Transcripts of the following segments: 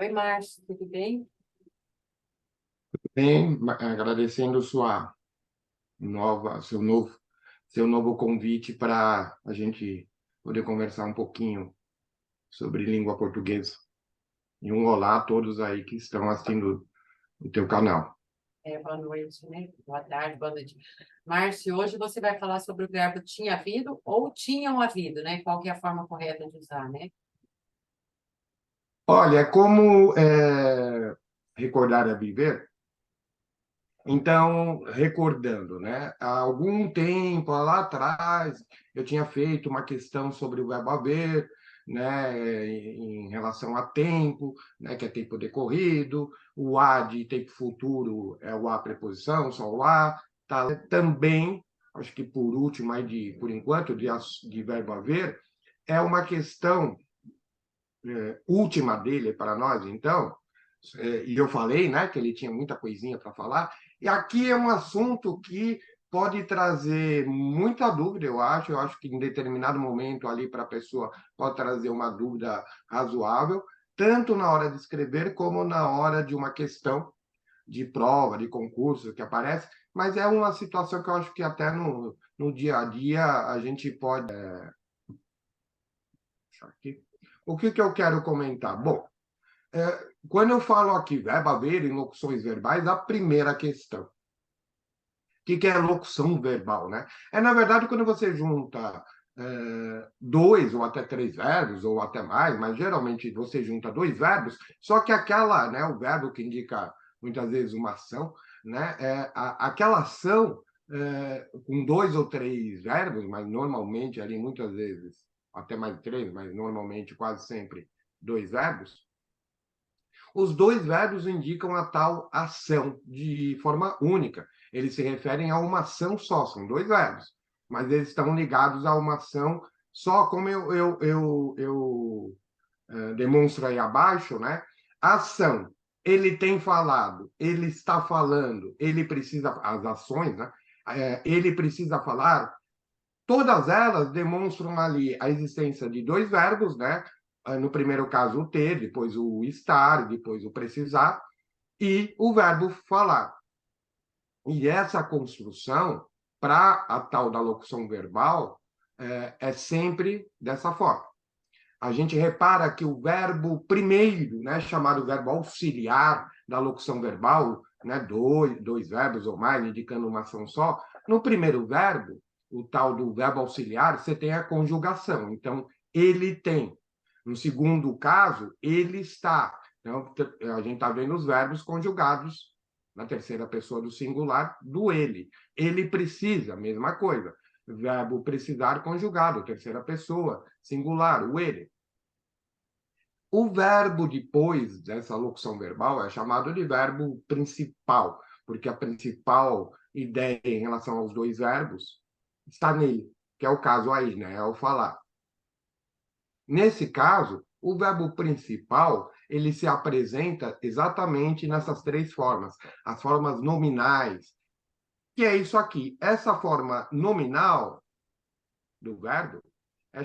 Oi, Márcio, tudo bem? Bem, agradecendo seu novo convite para a gente poder conversar um pouquinho sobre língua portuguesa. E um olá a todos aí que estão assistindo o teu canal. Boa noite, né? Boa tarde, boa noite. Márcio, hoje você vai falar sobre o verbo tinha havido ou tinham havido, né? Qual que é a forma correta de usar, né? Olha, como recordar é viver, então, recordando, né? Há algum tempo lá atrás, eu tinha feito uma questão sobre o verbo haver, né? Em relação a tempo, né? Que é tempo decorrido, o a de tempo futuro é o a preposição, só o a. Tá? Também, acho que por último, aí por enquanto, de verbo haver, é uma questão última dele para nós, então, e eu falei, né, que ele tinha muita coisinha para falar, e aqui é um assunto que pode trazer muita dúvida, eu acho que em determinado momento ali para a pessoa pode trazer uma dúvida razoável, tanto na hora de escrever como na hora de uma questão de prova, de concurso que aparece, mas é uma situação que eu acho que até no dia a dia a gente pode. Aqui. O que eu quero comentar? Bom, quando eu falo aqui verbo haver em locuções verbais, a primeira questão. O que é locução verbal, né? É, na verdade, quando você junta dois ou até três verbos, ou até mais, mas geralmente você junta dois verbos, só que aquela, né, o verbo que indica muitas vezes uma ação, né, aquela ação com dois ou três verbos, mas normalmente ali muitas vezes até mais de três, mas normalmente quase sempre dois verbos, os dois verbos indicam a tal ação de forma única. Eles se referem a uma ação só, são dois verbos, mas eles estão ligados a uma ação só, como eu demonstro aí abaixo, né? Ação, ele tem falado, ele está falando, ele precisa, as ações, né? Ele precisa falar, todas elas demonstram ali a existência de dois verbos, né? No primeiro caso, o ter, depois o estar, depois o precisar, e o verbo falar. E essa construção, para a tal da locução verbal, é sempre dessa forma. A gente repara que o verbo primeiro, né, chamado verbo auxiliar da locução verbal, né, dois verbos ou mais, indicando uma ação só, no primeiro verbo, o tal do verbo auxiliar, você tem a conjugação. Então, ele tem. No segundo caso, ele está. Então, a gente está vendo os verbos conjugados na terceira pessoa do singular do ele. Ele precisa, mesma coisa. Verbo precisar conjugado, terceira pessoa, singular, o ele. O verbo depois dessa locução verbal é chamado de verbo principal, porque a principal ideia em relação aos dois verbos está nele, que é o caso aí, né? É o falar. Nesse caso, o verbo principal, ele se apresenta exatamente nessas três formas, as formas nominais, que é isso aqui. Essa forma nominal do verbo é,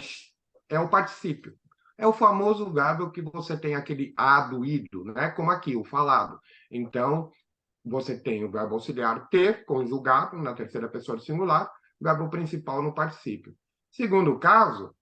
é o particípio. É o famoso verbo que você tem aquele a do ido, né? Como aqui, o falado. Então, você tem o verbo auxiliar ter, conjugado na terceira pessoa do singular, verbo principal no particípio. Segundo caso,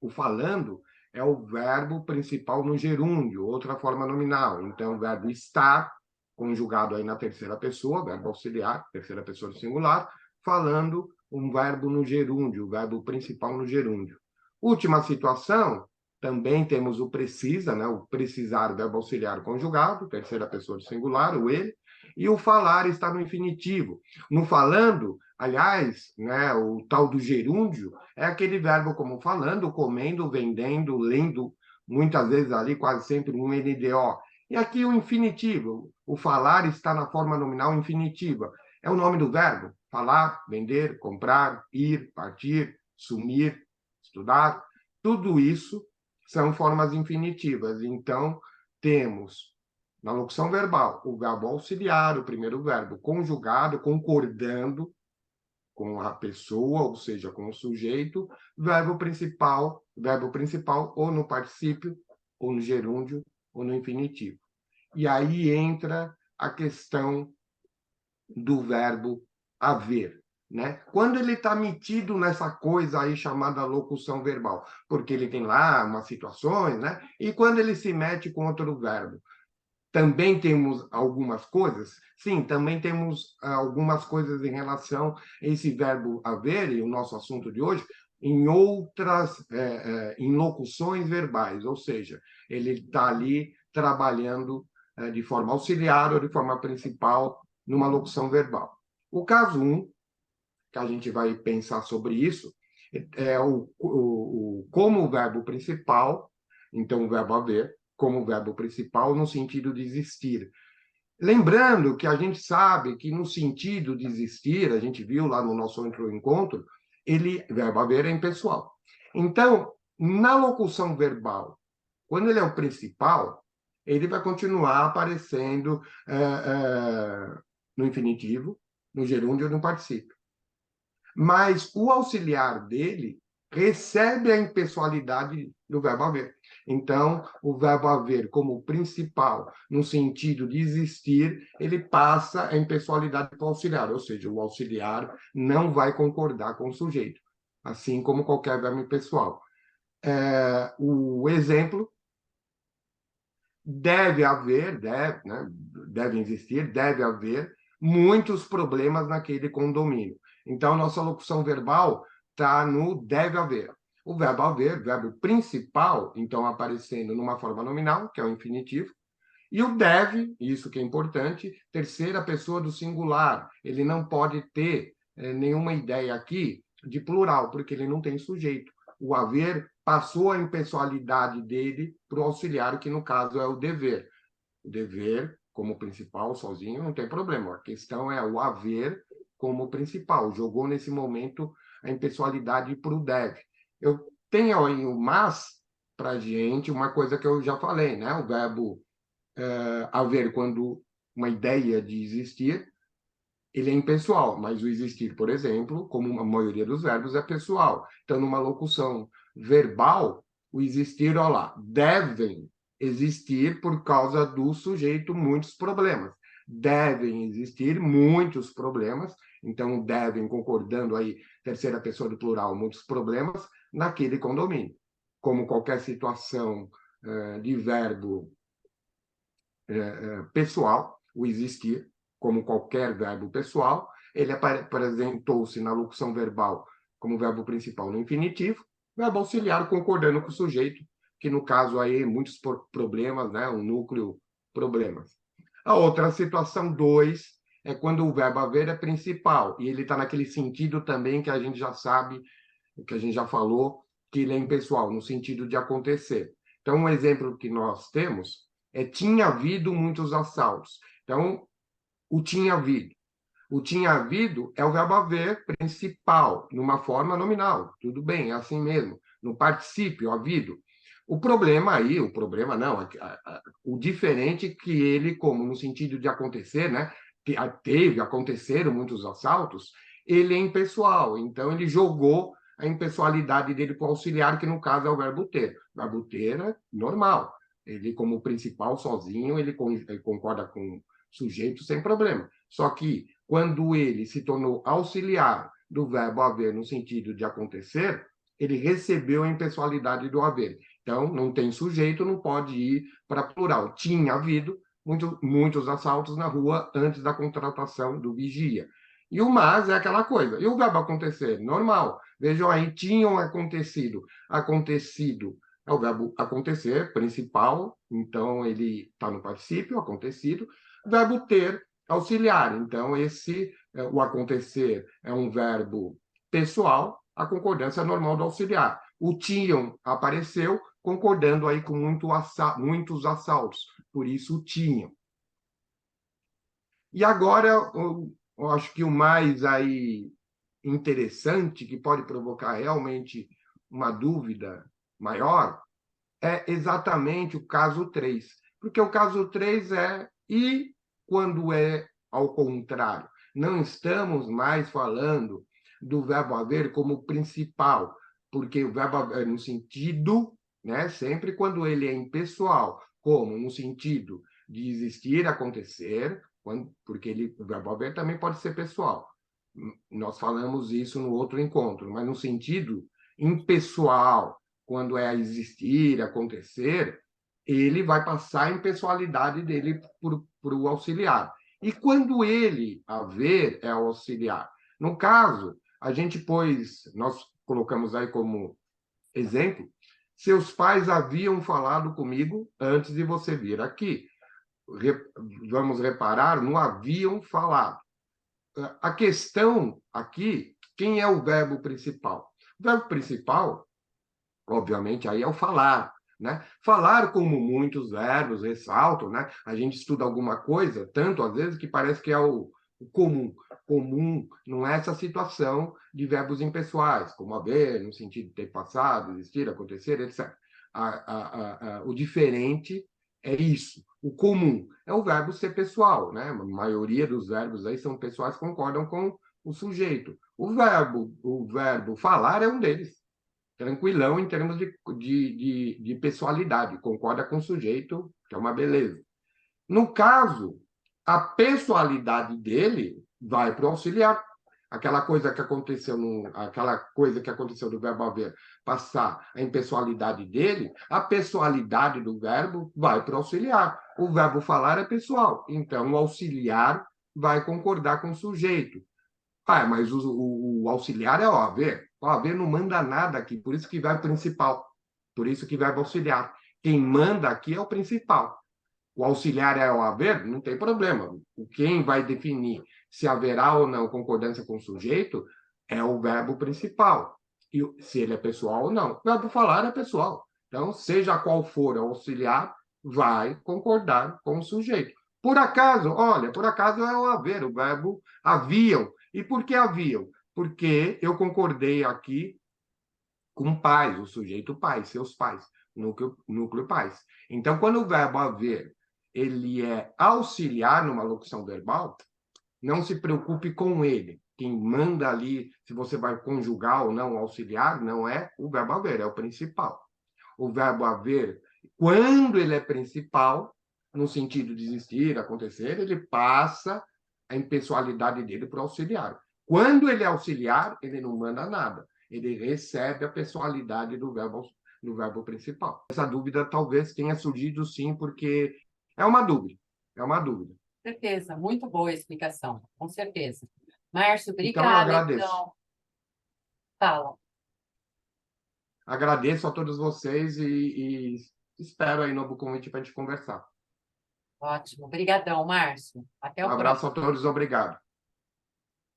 o falando é o verbo principal no gerúndio, outra forma nominal. Então, o verbo estar, conjugado aí na terceira pessoa, verbo auxiliar, terceira pessoa do singular, falando um verbo no gerúndio, o verbo principal no gerúndio. Última situação, também temos o precisa, né? O precisar, verbo auxiliar conjugado, terceira pessoa do singular, o ele, e o falar está no infinitivo. No falando, aliás, né, o tal do gerúndio é aquele verbo como falando, comendo, vendendo, lendo, muitas vezes ali, quase sempre um NDO. E aqui o infinitivo, o falar está na forma nominal infinitiva. É o nome do verbo, falar, vender, comprar, ir, partir, sumir, estudar. Tudo isso são formas infinitivas. Então, temos na locução verbal o verbo auxiliar, o primeiro verbo conjugado, concordando com a pessoa, ou seja, com o sujeito, verbo principal ou no particípio, ou no gerúndio, ou no infinitivo. E aí entra a questão do verbo haver, né? Quando ele está metido nessa coisa aí chamada locução verbal, porque ele tem lá umas situações, né? E quando ele se mete com outro verbo, também temos algumas coisas? Sim, também temos algumas coisas em relação a esse verbo haver, e o nosso assunto de hoje, em outras, em locuções verbais, ou seja, ele está ali trabalhando de forma auxiliar ou de forma principal numa locução verbal. O caso 1, que a gente vai pensar sobre isso, é como o verbo principal, então o verbo haver, como verbo principal no sentido de existir. Lembrando que a gente sabe que no sentido de existir, a gente viu lá no nosso outro encontro, verbo haver é impessoal. Então, na locução verbal, quando ele é o principal, ele vai continuar aparecendo no infinitivo, no gerúndio ou no particípio. Mas o auxiliar dele recebe a impessoalidade do verbo haver. Então, o verbo haver como principal, no sentido de existir, ele passa a impessoalidade para o auxiliar, ou seja, o auxiliar não vai concordar com o sujeito, assim como qualquer verbo impessoal. O exemplo deve haver, deve existir, deve haver muitos problemas naquele condomínio. Então, nossa locução verbal está no deve haver. O verbo haver, verbo principal, então aparecendo numa forma nominal, que é o infinitivo, e o deve, isso que é importante, terceira pessoa do singular. Ele não pode ter nenhuma ideia aqui de plural, porque ele não tem sujeito. O haver passou a impessoalidade dele para o auxiliar, que no caso é o dever. O dever, como principal, sozinho, não tem problema. A questão é o haver como principal. Jogou nesse momento a impessoalidade para o deve. Eu tenho aí o mas para a gente, uma coisa que eu já falei, né? O verbo haver, quando uma ideia de existir, ele é impessoal, mas o existir, por exemplo, como a maioria dos verbos, é pessoal. Então, numa locução verbal, o existir, olha lá, devem existir por causa do sujeito muitos problemas. Devem existir muitos problemas, então devem, concordando aí, terceira pessoa do plural, muitos problemas, naquele condomínio. Como qualquer situação de verbo pessoal, o existir, como qualquer verbo pessoal, ele apresentou-se na locução verbal como verbo principal no infinitivo, verbo auxiliar concordando com o sujeito, que no caso aí muitos problemas, né, um núcleo problemas. A outra situação 2 é quando o verbo haver é principal, e ele está naquele sentido também que a gente já sabe, que a gente já falou, que ele é impessoal, no sentido de acontecer. Então, um exemplo que nós temos tinha havido muitos assaltos. Então, o tinha havido. O tinha havido é o verbo haver principal, numa forma nominal. Tudo bem, é assim mesmo. No particípio, havido. O problema aí, o problema não, o diferente que ele, como no sentido de acontecer, né? Aconteceram muitos assaltos, ele é impessoal. Então, ele jogou a impessoalidade dele para o auxiliar, que no caso é o verbo ter. O verbo ter é normal. Ele, como principal, sozinho, ele concorda com o sujeito sem problema. Só que, quando ele se tornou auxiliar do verbo haver no sentido de acontecer, ele recebeu a impessoalidade do haver. Então, não tem sujeito, não pode ir para plural. Tinha havido muitos assaltos na rua antes da contratação do vigia. E o mas é aquela coisa. E o verbo acontecer? Normal. Vejam aí, tinham acontecido. Acontecido é o verbo acontecer, principal, então ele está no particípio, acontecido. Verbo ter, auxiliar. Então, o acontecer é um verbo pessoal, a concordância normal do auxiliar. O tinham apareceu, concordando aí com muitos assaltos, por isso tinham. E agora, eu acho que o mais aí interessante, que pode provocar realmente uma dúvida maior, é exatamente o caso 3. Porque o caso 3 e quando é ao contrário. Não estamos mais falando do verbo haver como principal, porque o verbo haver no sentido, né, sempre quando ele é impessoal, Como? No sentido de existir, acontecer, porque o verbo haver também pode ser pessoal. Nós falamos isso no outro encontro, mas no sentido impessoal, quando é existir, acontecer, ele vai passar a impessoalidade dele para o auxiliar. E quando ele haver, é o auxiliar. No caso, nós colocamos aí como exemplo, seus pais haviam falado comigo antes de você vir aqui. Vamos reparar, não haviam falado. A questão aqui, quem é o verbo principal? O verbo principal, obviamente, aí é o falar, né? Falar, como muitos verbos ressaltam, né? A gente estuda alguma coisa, tanto às vezes que parece que é o comum. Comum não é essa situação de verbos impessoais, como haver, no sentido de ter passado, existir, acontecer, etc. O diferente é isso. O comum é o verbo ser pessoal, né? A maioria dos verbos aí são pessoais, concordam com o sujeito. O verbo falar é um deles, tranquilão em termos de pessoalidade, concorda com o sujeito, que é uma beleza. No caso, a pessoalidade dele vai para o auxiliar. Aquela coisa que aconteceu do verbo haver passar a impessoalidade dele, a pessoalidade do verbo vai para o auxiliar. O verbo falar é pessoal, então o auxiliar vai concordar com o sujeito. Mas o auxiliar é o haver. O haver não manda nada aqui, por isso que vai o principal. Por isso que vai o auxiliar. Quem manda aqui é o principal. O auxiliar é o haver, não tem problema. Quem vai definir se haverá ou não concordância com o sujeito é o verbo principal. E se ele é pessoal ou não. O verbo falar é pessoal. Então, seja qual for o auxiliar, vai concordar com o sujeito. Por acaso é o haver, o verbo haviam. E por que haviam? Porque eu concordei aqui com pais, o sujeito pais, seus pais, núcleo pais. Então, quando o verbo haver ele é auxiliar numa locução verbal, não se preocupe com ele. Quem manda ali, se você vai conjugar ou não auxiliar, não é o verbo haver, é o principal. O verbo haver, quando ele é principal, no sentido de existir, acontecer, ele passa a impessoalidade dele para o auxiliar. Quando ele é auxiliar, ele não manda nada. Ele recebe a pessoalidade do verbo principal. Essa dúvida talvez tenha surgido sim, porque é uma dúvida. É uma dúvida. Certeza, muito boa a explicação, com certeza. Márcio, Então, eu obrigada, agradeço. então. Fala. Agradeço a todos vocês e espero aí novo convite para a gente conversar. Ótimo. Obrigadão, Márcio. Até Um o abraço próximo. a todos, obrigado.